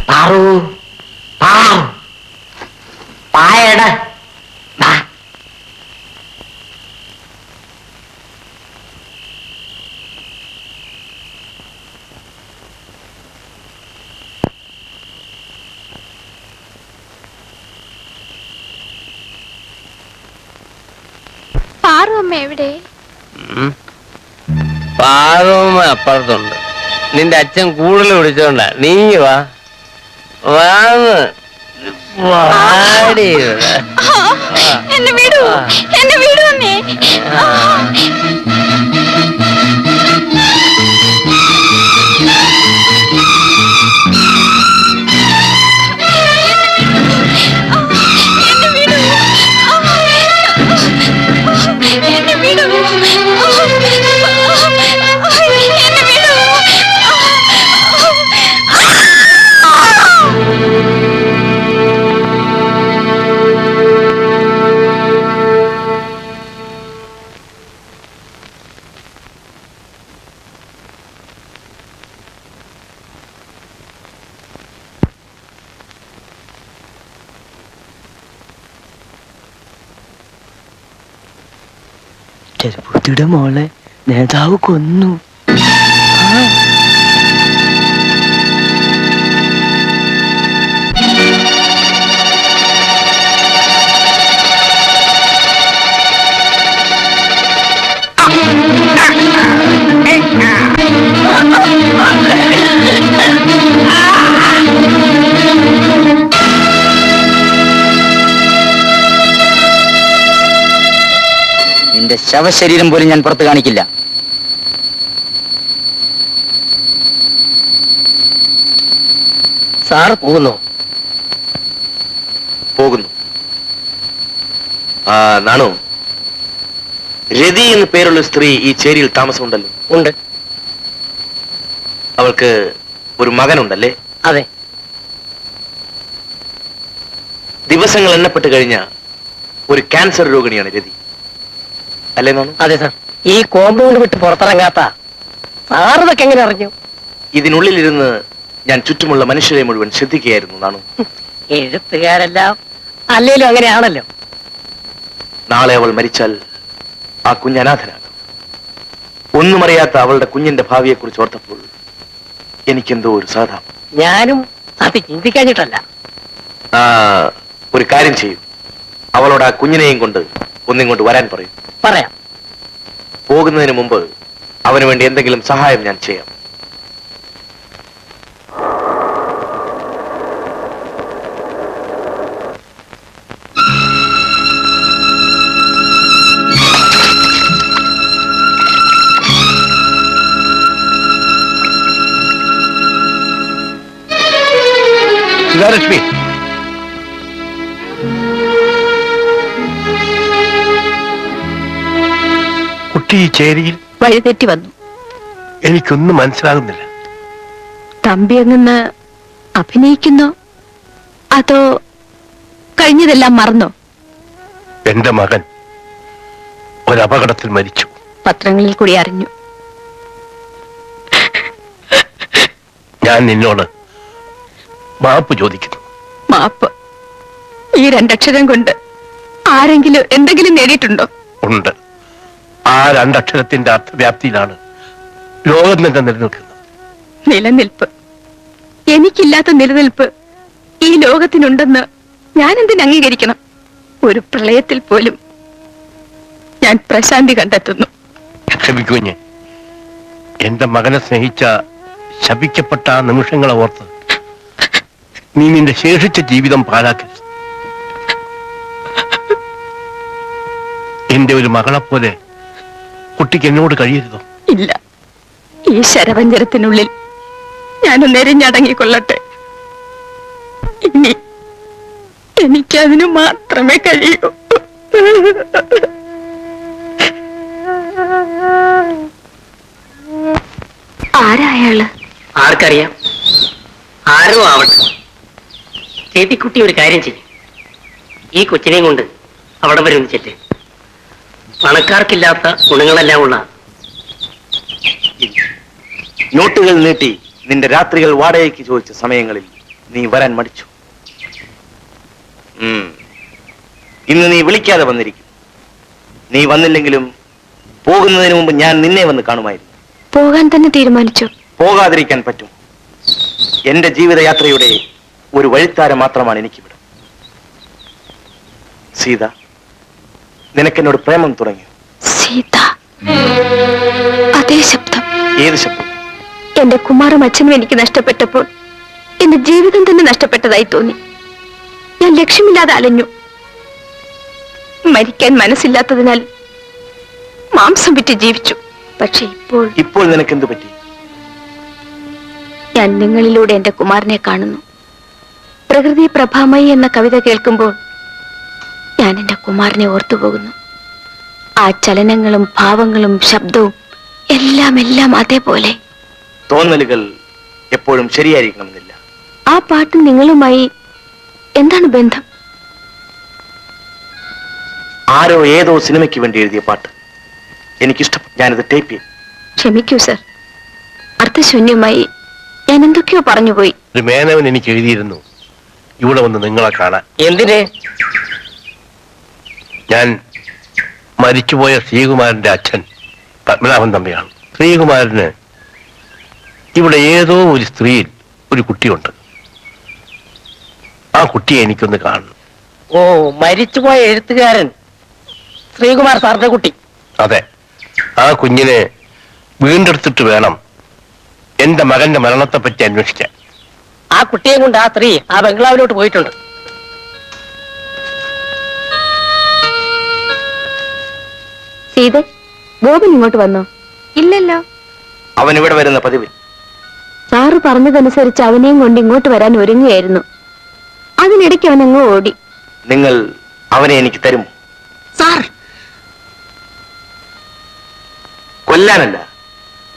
പാറു പായട പാറുമ്മ എവിടെ? പാറുമ്മ അപ്പുറത്തുണ്ട്. നിന്റെ അച്ഛൻ കൂടുതൽ വിളിച്ചോണ്ട. നീ വാ വാന്ന് വാടി. എന്നെ വിടൂ, എന്നെ വിടൂ അമ്മേ. ചെറുപ്പത്തിയുടെ മോളെ നേതാവ് കൊന്നു. നിന്റെ ശവശരീരം പോലും ഞാൻ പുറത്ത് കാണിക്കില്ല. സാർ പോകുന്നു. നാണു, രതി എന്ന് പേരുള്ള സ്ത്രീ ഈ ചേരിയിൽ താമസമുണ്ടല്ലോ? ഉണ്ട്. അവൾക്ക് ഒരു മകനുണ്ടല്ലേ? അതെ. ദിവസങ്ങൾ എണ്ണപ്പെട്ട് കഴിഞ്ഞ ഒരു ക്യാൻസർ രോഗിണിയാണ് രതി, അല്ലേ നാണു? അതെ സാർ. ഈ കോമ്പൗണ്ട് വിട്ട് പുറത്തിറങ്ങാത്ത സാറിതൊക്കെ എങ്ങനെ അറിഞ്ഞു? ഇതിനുള്ളിലിരുന്ന് ഞാൻ ചുറ്റുമുള്ള മനുഷ്യരെ മുഴുവൻ ശ്രദ്ധിക്കുകയായിരുന്നു നാണു. എഴുത്തുകാരെല്ലാം അല്ലേലും അങ്ങനെയാണല്ലോ. നാളെ അവൾ മരിച്ചാൽ ആ കുഞ്ഞ് അനാഥനാകും. ഒന്നും അറിയാത്ത അവളുടെ കുഞ്ഞിന്റെ ഭാവിയെക്കുറിച്ച് ഓർത്തപ്പോൾ എനിക്കെന്തോ ഒരു സഹതാപം. ഞാനും അത് ചിന്തിക്കാഞ്ഞിട്ടല്ല. ഒരു കാര്യം ചെയ്യും, അവളോട് ആ കുഞ്ഞിനെയും കൊണ്ട് ഒന്നിങ്ങോട്ട് വരാൻ പറയും. പറയാം. പോകുന്നതിന് മുമ്പ് അവന് വേണ്ടി എന്തെങ്കിലും സഹായം ഞാൻ ചെയ്യാം. ലക്ഷ്മി, കുട്ടി ഈ ചേരിയിൽ വഴിതെറ്റി വന്നു. എനിക്കൊന്നും മനസ്സിലാകുന്നില്ല. തമ്പി അങ്ങ് അഭിനയിക്കുന്നോ അതോ കഴിഞ്ഞതെല്ലാം മറന്നോ? എന്റെ മകൻ ഒരപകടത്തിൽ മരിച്ചു. പത്രങ്ങളിൽ കൂടി അറിഞ്ഞു. ഞാൻ നിന്നോട് മാപ്പ് ചോദിക്കുന്നു. മാപ്പ്? ഈ രണ്ടക്ഷരം കൊണ്ട് ആരെങ്കിലും എന്തെങ്കിലും നേടിയിട്ടുണ്ടോ? ഉണ്ട്. ആ രണ്ടക്ഷരത്തിന്റെ അർത്ഥവ്യാപ്തിയിലാണ് ലോകം തന്നെ നിലനിൽക്കുന്നത്. നിലനിൽപ്പ്? എനിക്കില്ലാത്ത നിലനിൽപ്പ് ഈ ലോകത്തിനുണ്ടെന്ന് ഞാൻ എന്തിന് അംഗീകരിക്കണം? ഒരു പ്രളയത്തിൽ പോലും ഞാൻ പ്രശാന്തി കണ്ടെത്തുന്നു. ക്ഷമിക്കുഞ്ഞ്, എന്റെ മകനെ സ്നേഹിച്ച ശപിക്കപ്പെട്ട ആ നിമിഷങ്ങളെ ഓർത്ത് നീ നിന്റെ ശേഷിച്ച ജീവിതം പാഴാക്കരുത്. എന്റെ ഒരു മകളെപ്പോലെ കുട്ടിക്ക് എന്നോട് കഴിയരുതോ? ഇല്ല. ഈ ശരവഞ്ചരത്തിനുള്ളിൽ ഞാനൊന്ന് എരിഞ്ഞടങ്ങിക്കൊള്ളട്ടെ. ഇനി എനിക്കതിനു മാത്രമേ കഴിയൂ. ആരായാള്? ആർക്കറിയാം? ആരോ ആവട്ടെ. ചേട്ടിക്കുട്ടി ഒരു കാര്യം ചെയ്യും, ഈ കൊച്ചിനെയും കൊണ്ട് അവിടെ വരെ ഒന്ന് ചെല്ല്. പണക്കാർക്കില്ലാത്ത ഗുണങ്ങളെല്ലാം ഉള്ള നോട്ടുകൾ നീട്ടി നിന്റെ രാത്രികൾ വാടകയ്ക്ക് ചോദിച്ച സമയങ്ങളിൽ നീ വരാൻ മടിച്ചു. ഇന്ന് നീ വിളിക്കാതെ വന്നിരിക്കും. നീ വന്നില്ലെങ്കിലും പോകുന്നതിന് മുമ്പ് ഞാൻ നിന്നെ വന്ന് കാണുമായിരുന്നു. പോകാൻ തന്നെ തീരുമാനിച്ചു. പോകാതിരിക്കാൻ പറ്റും? എന്റെ ജീവിതയാത്രയുടെ ഒരു വഴിത്താരം മാത്രമാണ് എനിക്കിവിടെ. സീത, നിനക്കെന്നോട് പ്രേമം തുടങ്ങി? സീത, അതേ ശബ്ദം. ഏത് ശബ്ദം? എന്റെ കുമാറും അച്ഛനും എനിക്ക് നഷ്ടപ്പെട്ടപ്പോൾ എന്റെ ജീവിതം തന്നെ നഷ്ടപ്പെട്ടതായി തോന്നി. ഞാൻ ലക്ഷ്യമില്ലാതെ അലഞ്ഞു. മരിക്കാൻ മനസ്സില്ലാത്തതിനാൽ മാംസം വിറ്റ് ജീവിച്ചു. പക്ഷെ ഇപ്പോൾ നിനക്കെന്തു പറ്റി? ഞാൻ നിങ്ങളിലൂടെ എന്റെ കുമാരനെ കാണുന്നു. പ്രകൃതി പ്രഭാമയി എന്ന കവിത കേൾക്കുമ്പോൾ ഞാൻ എന്റെ കുമാരനെ ഓർത്തുപോകുന്നു. ആ ചലനങ്ങളും ഭാവങ്ങളും ശബ്ദവും എല്ലാം അതേപോലെ. തോന്നലുകൾ എപ്പോഴും ശരിയായിരിക്കണമെന്നില്ല. ആ പാട്ട് നിങ്ങളുമായി എന്താണ് ബന്ധം? ആരോ ഏതോ സിനിമയ്ക്ക് വേണ്ടി എഴുതിയ പാട്ട്. എനിക്കിഷ്ടം. ഞാനിത് ടൈപ്പ് ചെയ്യും. ക്ഷമിക്കൂ സർ, അർത്ഥശൂന്യമായി ഞാൻ എന്തൊക്കെയോ പറഞ്ഞുപോയി. ഒരു മേനവൻ എനിക്ക് എഴുതിയിരുന്നു ഇവിടെ വന്ന് നിങ്ങളെ കാണാൻ. എന്തിന്? ഞാൻ മരിച്ചുപോയ ശ്രീകുമാരന്റെ അച്ഛൻ പത്മനാഭൻ തമ്പിയാണ്. ശ്രീകുമാരന് ഇവിടെ ഏതോ ഒരു സ്ത്രീയിൽ ഒരു കുട്ടിയുണ്ട്. ആ കുട്ടിയെ എനിക്കൊന്ന് കാണണം. ഓ, മരിച്ചുപോയ എഴുത്തുകാരൻ ശ്രീകുമാർ സാറിന്റെ കുട്ടി. അതെ, ആ കുഞ്ഞിനെ വീണ്ടെടുത്തിട്ട് വേണം എന്റെ മകന്റെ മരണത്തെ പറ്റി അന്വേഷിക്കാൻ. ആ കുട്ടിയെ കൊണ്ട് ആ സ്ത്രീ ആ ബംഗ്ലാവിലോട്ട് പോയിട്ടുണ്ട്. സീത, ഗോപൻ ഇങ്ങോട്ട് വന്നോ? ഇല്ലല്ലോ. അവൻ ഇവിടെ വരുന്ന പതിവ്. സാറ് പറഞ്ഞതനുസരിച്ച് അവനെയും കൊണ്ട് ഇങ്ങോട്ട് വരാൻ ഒരുങ്ങുകയായിരുന്നു. അതിനിടയ്ക്ക് അവനങ്ങ് ഓടി. നിങ്ങൾ അവനെ എനിക്ക് തരുമോ? സാർ, കൊല്ലാനല്ല,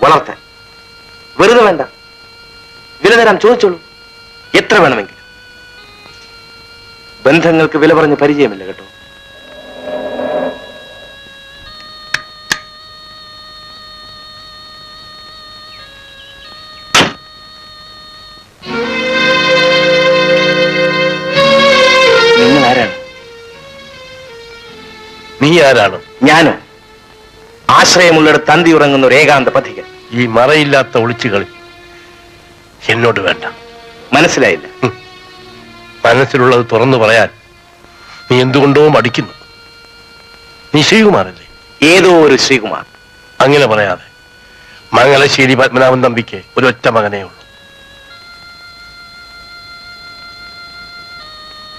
വളർത്താൻ. വെറുതെ വേണ്ട, വില തരാൻ ചോദിച്ചോളൂ. എത്ര വേണമെങ്കിലും. ബന്ധങ്ങൾക്ക് വില പറഞ്ഞ് പരിചയമില്ല കേട്ടോ. നിങ്ങൾ ആരാണ്? നീ ആരാണ്? ഞാനോ? ആശ്രയമുള്ളിടത്ത് തന്തി ഉറങ്ങുന്ന ഒരു ഏകാന്ത പഥികൻ. ഈ മറയില്ലാത്ത ഒളിച്ചുകളി എന്നോട് വേണ്ട. മനസ്സിലായില്ല? മനസ്സിലുള്ളത് തുറന്നു പറയാൻ നീ എന്തുകൊണ്ടോ മടിക്കുന്നു. നീ ശ്രീകുമാരല്ലേ? ഏതോ ഒരു ശ്രീകുമാർ. അങ്ങനെ പറയാതെ. മംഗലശ്ശേരി പത്മനാഭൻ തമ്പിക്ക് ഒരൊറ്റ മകനേ ഉള്ളൂ.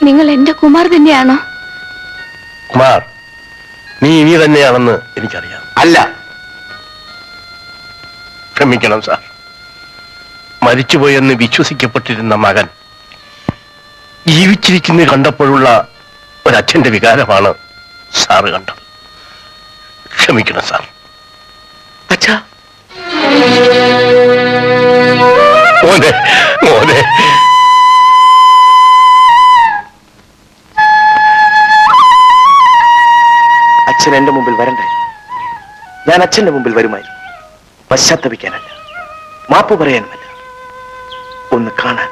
നിങ്ങൾ എന്റെ കുമാർ തന്നെയാണോ? കുമാർ, നീ തന്നെയാണെന്ന് എനിക്കറിയാം. അല്ല. ക്ഷമിക്കണം സാർ. മരിച്ചുപോയെന്ന് വിശ്വസിക്കപ്പെട്ടിരുന്ന മകൻ ജീവിച്ചിരിക്കുന്നത് കണ്ടപ്പോഴുള്ള ഒരച്ഛന്റെ വികാരമാണ് സാറ് കണ്ടത്. ക്ഷമിക്കണം സാർ. അച്ഛാ, മോനെ മോനെ. അച്ഛൻ എന്റെ മുമ്പിൽ വരണ്ടേ? ഞാൻ അച്ഛന്റെ മുമ്പിൽ വരുമായിരുന്നു. പശ്ചാത്തപിക്കാനല്ല, മാപ്പ് പറയാനുമല്ല, ഒന്ന് കാണാൻ.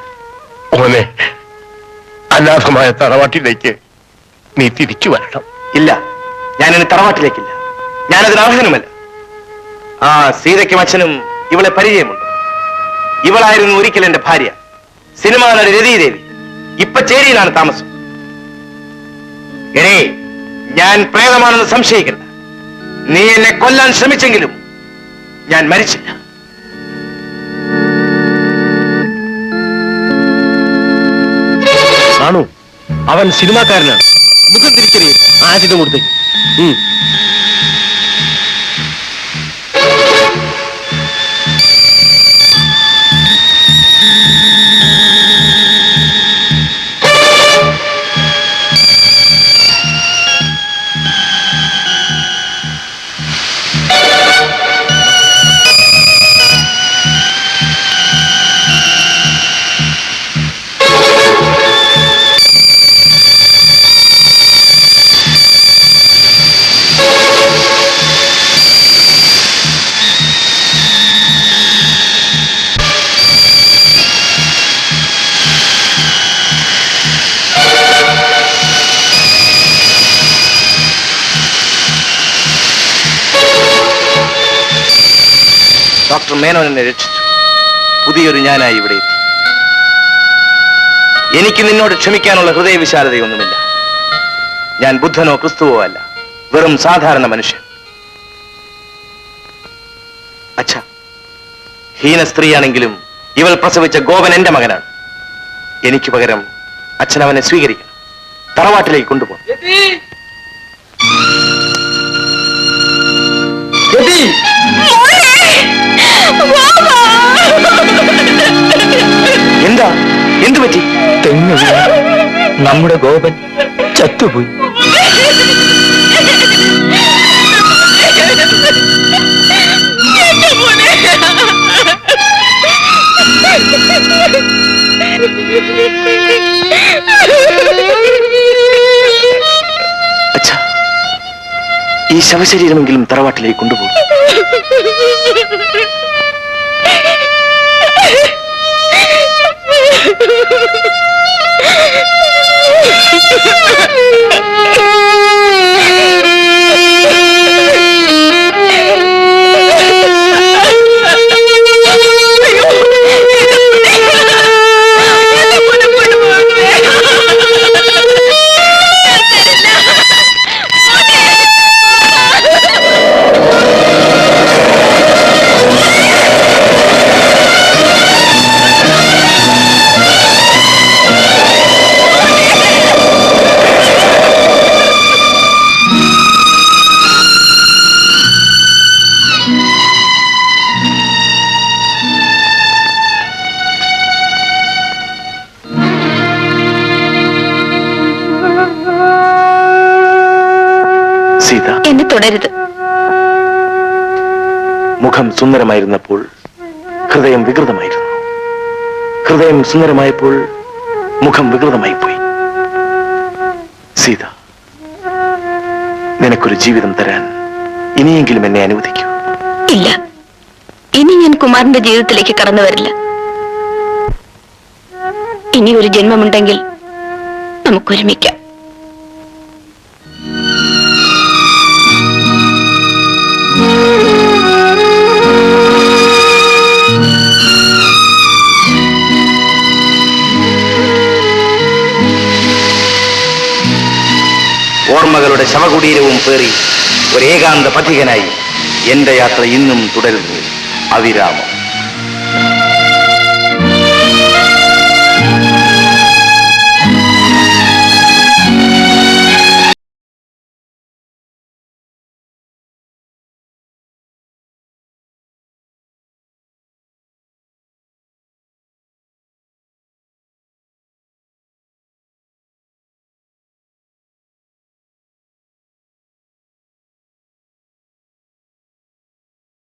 മോനെ, അനാഥമായ തറവാട്ടിലേക്ക് നീ തിരിച്ചു വരണം. ഇല്ല, ഞാനിനി തറവാട്ടിലേക്കില്ല. ഞാനതിന് അർഹനുമല്ല. ആ സീതയ്ക്കും അച്ഛനും ഇവളെ പരിചയമുണ്ട്. ഇവളായിരുന്നു ഒരിക്കൽ എന്റെ ഭാര്യ, സിനിമാ നടി രതീദേവി. ഇപ്പൊ ചേരിയിലാണ് താമസം. എടേ, ഞാൻ പ്രേതമാണെന്ന് സംശയിക്കണ്ട. നീ എന്നെ കൊല്ലാൻ ശ്രമിച്ചെങ്കിലും ഞാൻ മരിച്ചില്ല. ആണു, അവൻ സിനിമാക്കാരനാണ്. മുഖം തിരിച്ചറിയും. ആശിതം കൊടുത്തേക്ക്. ഡോക്ടർ മേനോൻ എന്നെ രക്ഷിച്ചു. പുതിയൊരു ഞാനായി ഇവിടെ എത്തി. എനിക്ക് നിന്നോട് ക്ഷമിക്കാനുള്ള ഹൃദയവിശാലതയൊന്നുമില്ല. ഞാൻ ബുദ്ധനോ ക്രിസ്തുവോ അല്ല, വെറും സാധാരണ മനുഷ്യൻ. അച്ഛാ, ഹീന സ്ത്രീയാണെങ്കിലും ഇവൾ പ്രസവിച്ച ഗോപൻ എന്റെ മകനാണ്. എനിക്ക് പകരം അച്ഛൻ അവനെ സ്വീകരിക്കണം. തറവാട്ടിലേക്ക് കൊണ്ടുപോകും. എന്താ, എന്തു പറ്റി? തെങ്ങ് വീണ് നമ്മുടെ ഗോപൻ ചത്തുപോയി. അച്ഛാ, ഈ ശവശരീരമെങ്കിലും തറവാട്ടിലേക്ക് കൊണ്ടുപോകും. എന്നെ തുടരുത്. മുഖം സുന്ദരമായിരുന്നപ്പോൾ ഹൃദയം വികൃതമായിരുന്നു. ഹൃദയം സുന്ദരമായപ്പോൾ മുഖം വികൃതമായി പോയി. സീത, നിനക്കൊരു ജീവിതം തരാൻ ഇനിയെങ്കിലും എന്നെ അനുവദിക്കൂ. ഇല്ല, ഇനി ഞാൻ കുമാരന്റെ ജീവിതത്തിലേക്ക് കടന്നു വരില്ല. ഇനി ഒരു ജന്മമുണ്ടെങ്കിൽ നമുക്കൊരുമിക്കാം. ഓർമ്മകളുടെ ശവകുടീരവും പേറി ഒരു ഏകാന്ത പഥികനായി എന്റെ യാത്ര ഇന്നും തുടരുന്നു, അവിരാമം.